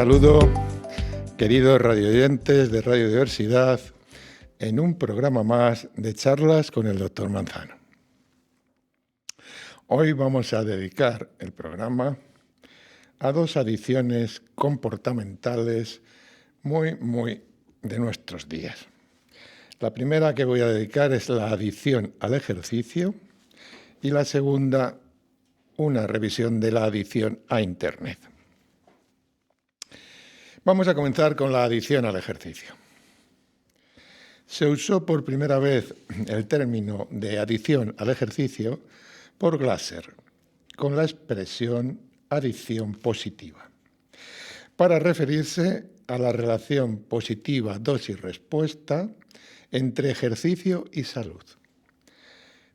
saludo, queridos radioyentes de Radio Diversidad, en un programa más de charlas con el Dr. Manzano. Hoy vamos a dedicar el programa a dos adicciones comportamentales muy de nuestros días. La primera que voy a dedicar es la adicción al ejercicio y la segunda, una revisión de la adicción a Internet. Vamos a comenzar con la adicción al ejercicio. Se usó por primera vez el término de adicción al ejercicio por Glasser, con la expresión adicción positiva, para referirse a la relación positiva dosis-respuesta entre ejercicio y salud.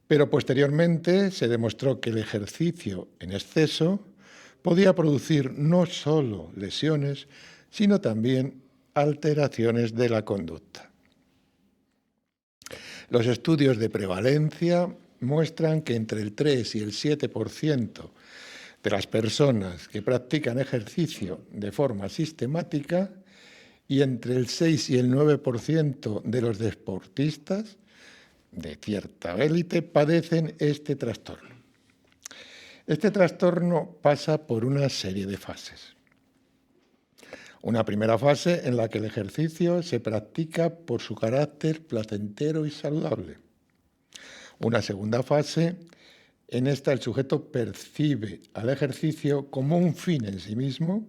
Pero posteriormente se demostró que el ejercicio en exceso podía producir no solo lesiones, sino también alteraciones de la conducta. Los estudios de prevalencia muestran que entre el 3 y el 7% de las personas que practican ejercicio de forma sistemática y entre el 6 y el 9% de los deportistas de cierta élite padecen este trastorno. Este trastorno pasa por una serie de fases. Una primera fase en la que el ejercicio se practica por su carácter placentero y saludable. Una segunda fase, en esta el sujeto percibe al ejercicio como un fin en sí mismo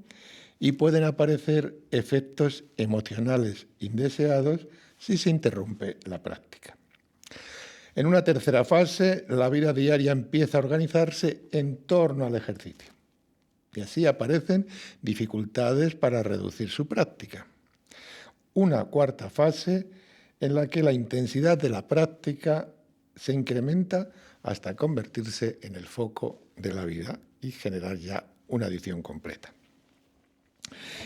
y pueden aparecer efectos emocionales indeseados si se interrumpe la práctica. En una tercera fase, la vida diaria empieza a organizarse en torno al ejercicio. Y así aparecen dificultades para reducir su práctica. Una cuarta fase en la que la intensidad de la práctica se incrementa hasta convertirse en el foco de la vida y generar ya una adicción completa.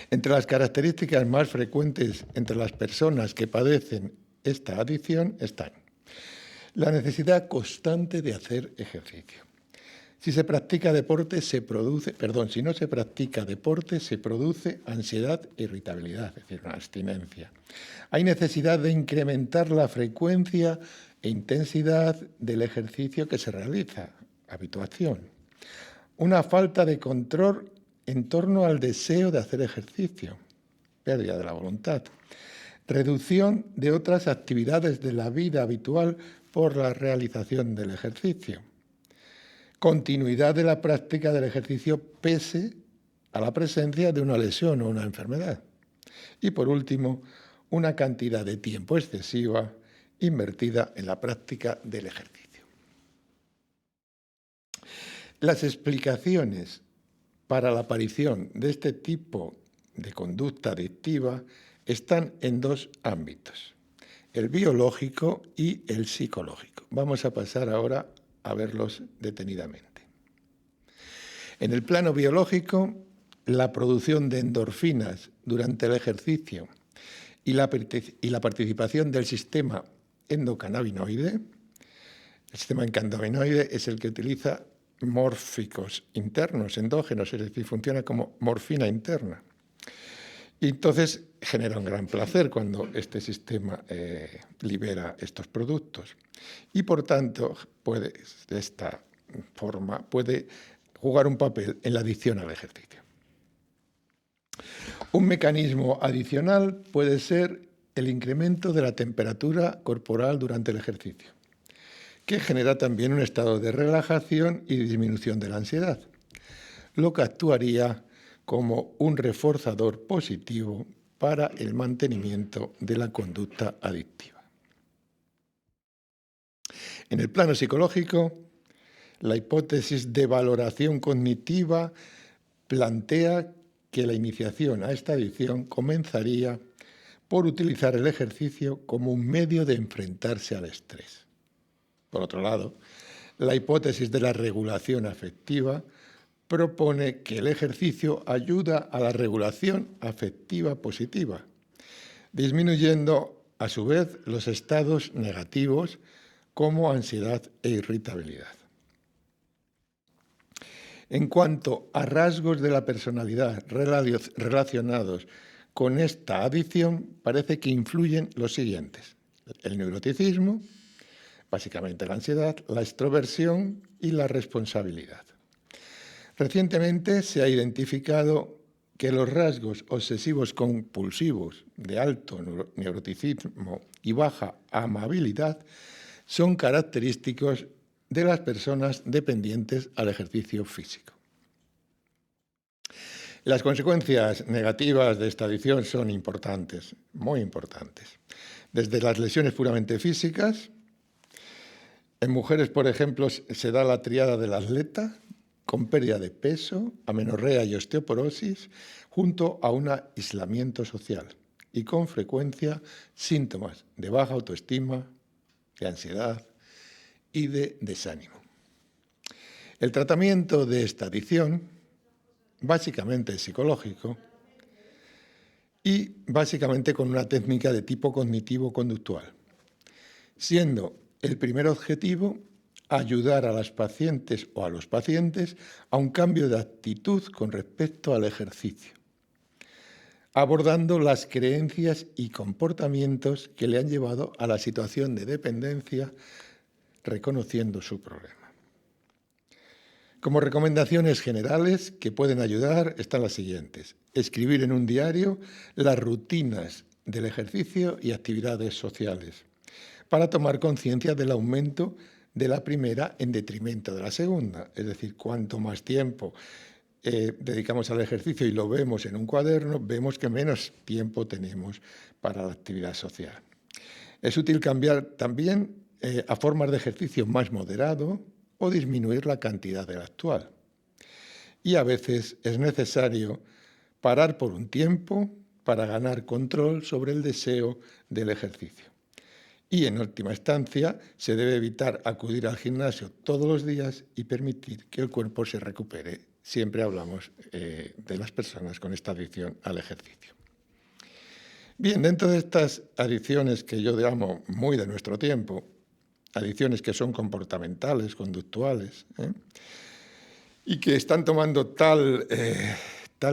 Entre las características más frecuentes entre las personas que padecen esta adicción están la necesidad constante de hacer ejercicio. Si no se practica deporte, se produce ansiedad e irritabilidad, es decir, una abstinencia. Hay necesidad de incrementar la frecuencia e intensidad del ejercicio que se realiza, habituación. Una falta de control en torno al deseo de hacer ejercicio, pérdida de la voluntad. Reducción de otras actividades de la vida habitual por la realización del ejercicio. Continuidad de la práctica del ejercicio pese a la presencia de una lesión o una enfermedad. Y por último, una cantidad de tiempo excesiva invertida en la práctica del ejercicio. Las explicaciones para la aparición de este tipo de conducta adictiva están en dos ámbitos, el biológico y el psicológico. Vamos a pasar ahora a verlos detenidamente. En el plano biológico, la producción de endorfinas durante el ejercicio y la participación del sistema endocannabinoide. El sistema endocannabinoide es el que utiliza mórficos internos, endógenos, es decir, funciona como morfina interna. Y entonces genera un gran placer cuando este sistema libera estos productos. Y por tanto, de esta forma, puede jugar un papel en la adicción al ejercicio. Un mecanismo adicional puede ser el incremento de la temperatura corporal durante el ejercicio, que genera también un estado de relajación y disminución de la ansiedad, lo que actuaría como un reforzador positivo para el mantenimiento de la conducta adictiva. En el plano psicológico, la hipótesis de valoración cognitiva plantea que la iniciación a esta adicción comenzaría por utilizar el ejercicio como un medio de enfrentarse al estrés. Por otro lado, la hipótesis de la regulación afectiva propone que el ejercicio ayuda a la regulación afectiva positiva, disminuyendo a su vez los estados negativos como ansiedad e irritabilidad. En cuanto a rasgos de la personalidad relacionados con esta adicción, parece que influyen los siguientes: el neuroticismo, básicamente la ansiedad, la extroversión y la responsabilidad. Recientemente se ha identificado que los rasgos obsesivos compulsivos de alto neuroticismo y baja amabilidad son característicos de las personas dependientes al ejercicio físico. Las consecuencias negativas de esta adicción son importantes, muy importantes. Desde las lesiones puramente físicas, en mujeres, por ejemplo, se da la tríada del atleta, con pérdida de peso, amenorrea y osteoporosis, junto a un aislamiento social y con frecuencia síntomas de baja autoestima, de ansiedad y de desánimo. El tratamiento de esta adicción básicamente es psicológico y básicamente con una técnica de tipo cognitivo-conductual, siendo el primer objetivo ayudar a las pacientes o a los pacientes a un cambio de actitud con respecto al ejercicio, abordando las creencias y comportamientos que le han llevado a la situación de dependencia, reconociendo su problema. Como recomendaciones generales que pueden ayudar están las siguientes: escribir en un diario las rutinas del ejercicio y actividades sociales, para tomar conciencia del aumento de la primera en detrimento de la segunda. Es decir, cuanto más tiempo dedicamos al ejercicio y lo vemos en un cuaderno, vemos que menos tiempo tenemos para la actividad social. Es útil cambiar también a formas de ejercicio más moderado o disminuir la cantidad del actual. Y a veces es necesario parar por un tiempo para ganar control sobre el deseo del ejercicio. Y en última instancia, se debe evitar acudir al gimnasio todos los días y permitir que el cuerpo se recupere. Siempre hablamos de las personas con esta adicción al ejercicio. Bien, dentro de estas adicciones que yo llamo muy de nuestro tiempo, adicciones que son comportamentales, conductuales, y que están tomando tal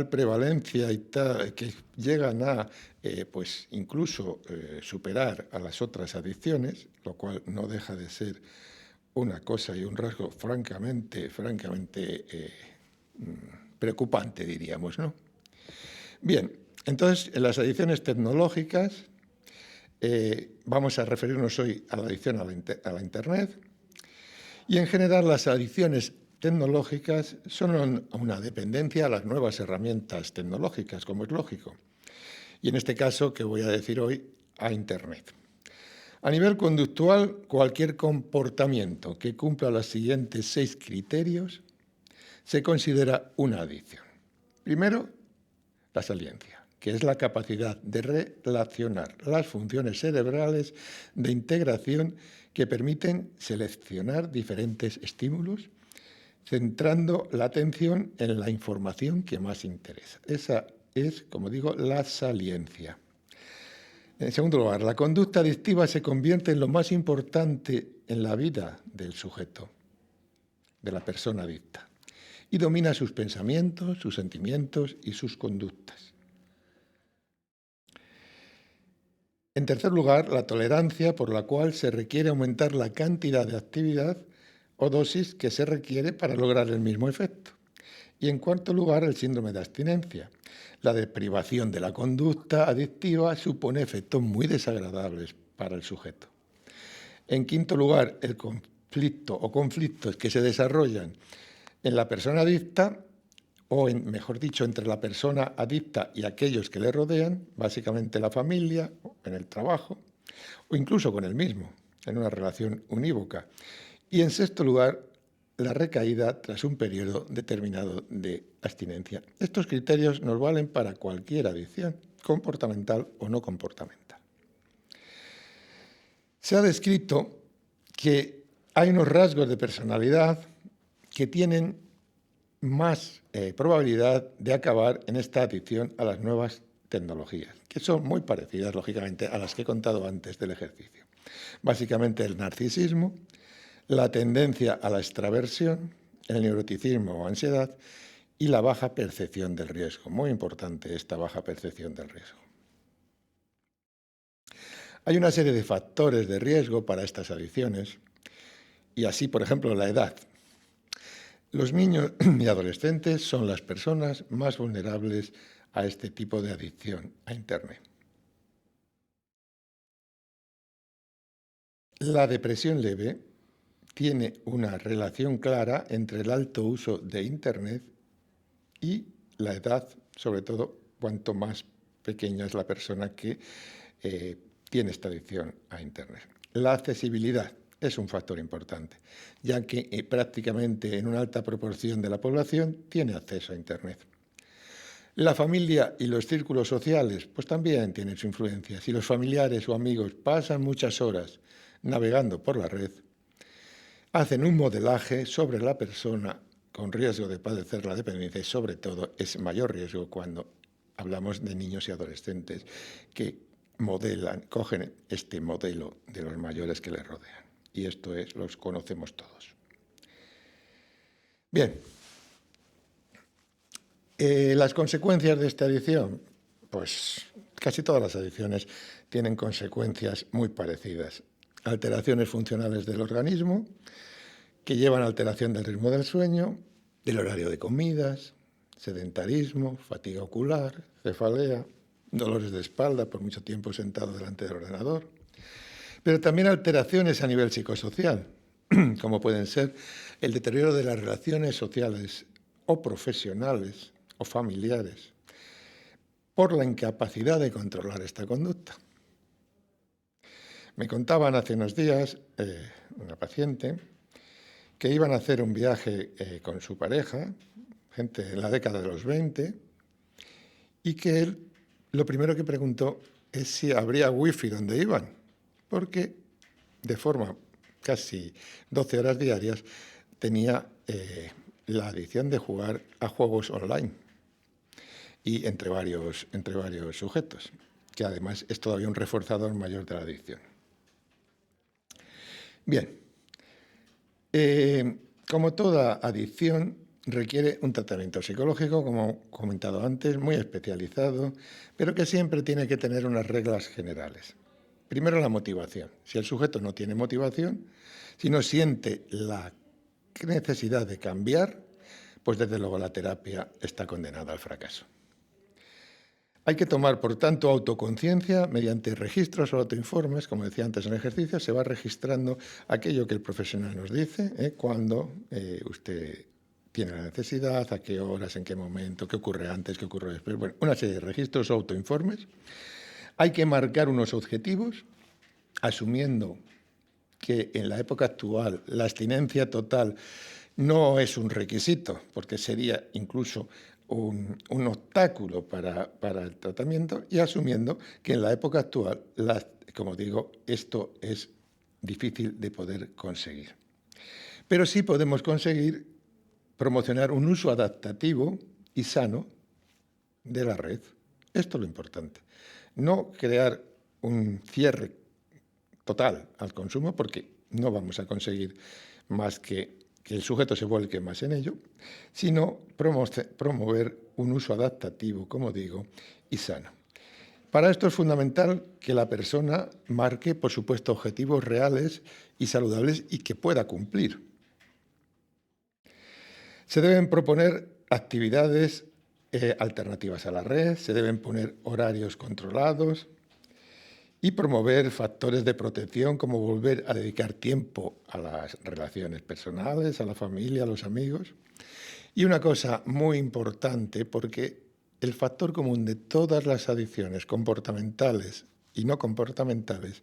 prevalencia y que llegan a pues incluso superar a las otras adicciones, lo cual no deja de ser una cosa y un rasgo francamente preocupante, diríamos, ¿no? Bien, entonces en las adicciones tecnológicas vamos a referirnos hoy a la adicción a la Internet, y en general las adicciones tecnológicas son una dependencia a las nuevas herramientas tecnológicas, como es lógico. Y en este caso, que voy a decir hoy, a Internet. A nivel conductual, cualquier comportamiento que cumpla los siguientes 6 criterios se considera una adicción. Primero, la saliencia, que es la capacidad de relacionar las funciones cerebrales de integración que permiten seleccionar diferentes estímulos, centrando la atención en la información que más interesa. Esa es, como digo, la saliencia. En segundo lugar, la conducta adictiva se convierte en lo más importante en la vida del sujeto, de la persona adicta, y domina sus pensamientos, sus sentimientos y sus conductas. En tercer lugar, la tolerancia, por la cual se requiere aumentar la cantidad de actividad o dosis que se requiere para lograr el mismo efecto. Y en cuarto lugar, el síndrome de abstinencia. La deprivación de la conducta adictiva supone efectos muy desagradables para el sujeto. En quinto lugar, el conflicto o conflictos que se desarrollan en la persona adicta, o mejor dicho, entre la persona adicta y aquellos que le rodean, básicamente la familia, en el trabajo, o incluso con él mismo, en una relación unívoca. Y en sexto lugar, la recaída tras un periodo determinado de abstinencia. Estos criterios nos valen para cualquier adicción, comportamental o no comportamental. Se ha descrito que hay unos rasgos de personalidad que tienen más probabilidad de acabar en esta adicción a las nuevas tecnologías, que son muy parecidas, lógicamente, a las que he contado antes del ejercicio. Básicamente el narcisismo, la tendencia a la extraversión, el neuroticismo o ansiedad y la baja percepción del riesgo. Muy importante esta baja percepción del riesgo. Hay una serie de factores de riesgo para estas adicciones y así, por ejemplo, la edad. Los niños y adolescentes son las personas más vulnerables a este tipo de adicción a Internet. La depresión leve tiene una relación clara entre el alto uso de Internet y la edad, sobre todo cuanto más pequeña es la persona que tiene esta adicción a Internet. La accesibilidad es un factor importante, ya que prácticamente en una alta proporción de la población tiene acceso a Internet. La familia y los círculos sociales pues también tienen su influencia. Si los familiares o amigos pasan muchas horas navegando por la red, hacen un modelaje sobre la persona con riesgo de padecer la dependencia y sobre todo es mayor riesgo cuando hablamos de niños y adolescentes que cogen este modelo de los mayores que les rodean. Y esto los conocemos todos. Bien, las consecuencias de esta adicción, pues casi todas las adicciones tienen consecuencias muy parecidas. Alteraciones funcionales del organismo, que llevan a alteración del ritmo del sueño, del horario de comidas, sedentarismo, fatiga ocular, cefalea, dolores de espalda por mucho tiempo sentado delante del ordenador, pero también alteraciones a nivel psicosocial, como pueden ser el deterioro de las relaciones sociales o profesionales o familiares, por la incapacidad de controlar esta conducta. Me contaban hace unos días una paciente que iban a hacer un viaje con su pareja, gente en la década de los 20, y que él lo primero que preguntó es si habría wifi donde iban, porque de forma casi 12 horas diarias tenía la adicción de jugar a juegos online y entre varios sujetos, que además es todavía un reforzador mayor de la adicción. Bien, como toda adicción, requiere un tratamiento psicológico, como he comentado antes, muy especializado, pero que siempre tiene que tener unas reglas generales. Primero, la motivación. Si el sujeto no tiene motivación, si no siente la necesidad de cambiar, pues desde luego la terapia está condenada al fracaso. Hay que tomar, por tanto, autoconciencia mediante registros o autoinformes. Como decía antes en el ejercicio, se va registrando aquello que el profesional nos dice, cuando usted tiene la necesidad, a qué horas, en qué momento, qué ocurre antes, qué ocurre después. Bueno, una serie de registros o autoinformes. Hay que marcar unos objetivos, asumiendo que en la época actual la abstinencia total no es un requisito, porque sería incluso un obstáculo para el tratamiento, y asumiendo que en la época actual, como digo, esto es difícil de poder conseguir. Pero sí podemos conseguir promocionar un uso adaptativo y sano de la red. Esto es lo importante. No crear un cierre total al consumo, porque no vamos a conseguir más que el sujeto se vuelque más en ello, sino promover un uso adaptativo, como digo, y sano. Para esto es fundamental que la persona marque, por supuesto, objetivos reales y saludables y que pueda cumplir. Se deben proponer actividades alternativas a la red, se deben poner horarios controlados y promover factores de protección como volver a dedicar tiempo a las relaciones personales, a la familia, a los amigos. Y una cosa muy importante, porque el factor común de todas las adicciones comportamentales y no comportamentales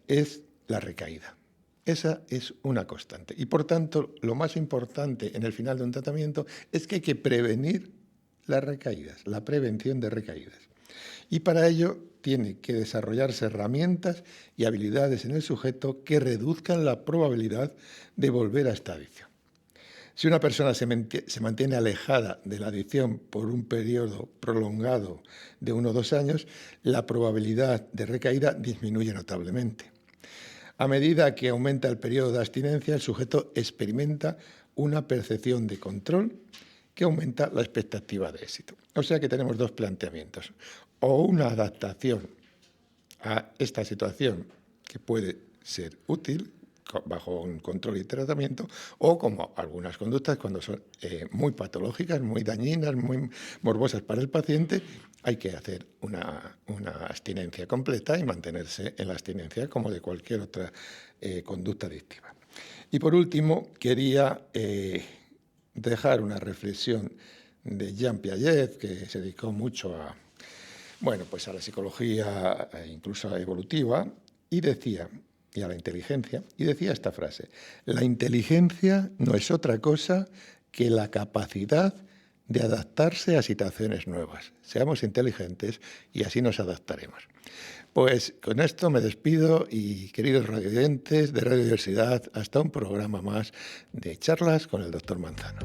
es la recaída. Esa es una constante. Y por tanto, lo más importante en el final de un tratamiento es que hay que prevenir las recaídas, la prevención de recaídas. Y para ello tiene que desarrollarse herramientas y habilidades en el sujeto que reduzcan la probabilidad de volver a esta adicción. Si una persona se mantiene alejada de la adicción por un periodo prolongado de 1 o 2 años, la probabilidad de recaída disminuye notablemente. A medida que aumenta el periodo de abstinencia, el sujeto experimenta una percepción de control que aumenta la expectativa de éxito. O sea que tenemos dos planteamientos, o una adaptación a esta situación que puede ser útil bajo un control y tratamiento, o como algunas conductas cuando son muy patológicas, muy dañinas, muy morbosas para el paciente, hay que hacer una abstinencia completa y mantenerse en la abstinencia como de cualquier otra conducta adictiva. Y por último, quería dejar una reflexión de Jean Piaget, que se dedicó mucho a la psicología incluso evolutiva, y decía, y a la inteligencia, y decía esta frase: la inteligencia no es otra cosa que la capacidad de adaptarse a situaciones nuevas. Seamos inteligentes y así nos adaptaremos. Pues con esto me despido y, queridos radioyentes de Radio Diversidad, hasta un programa más de charlas con el Dr. Manzano.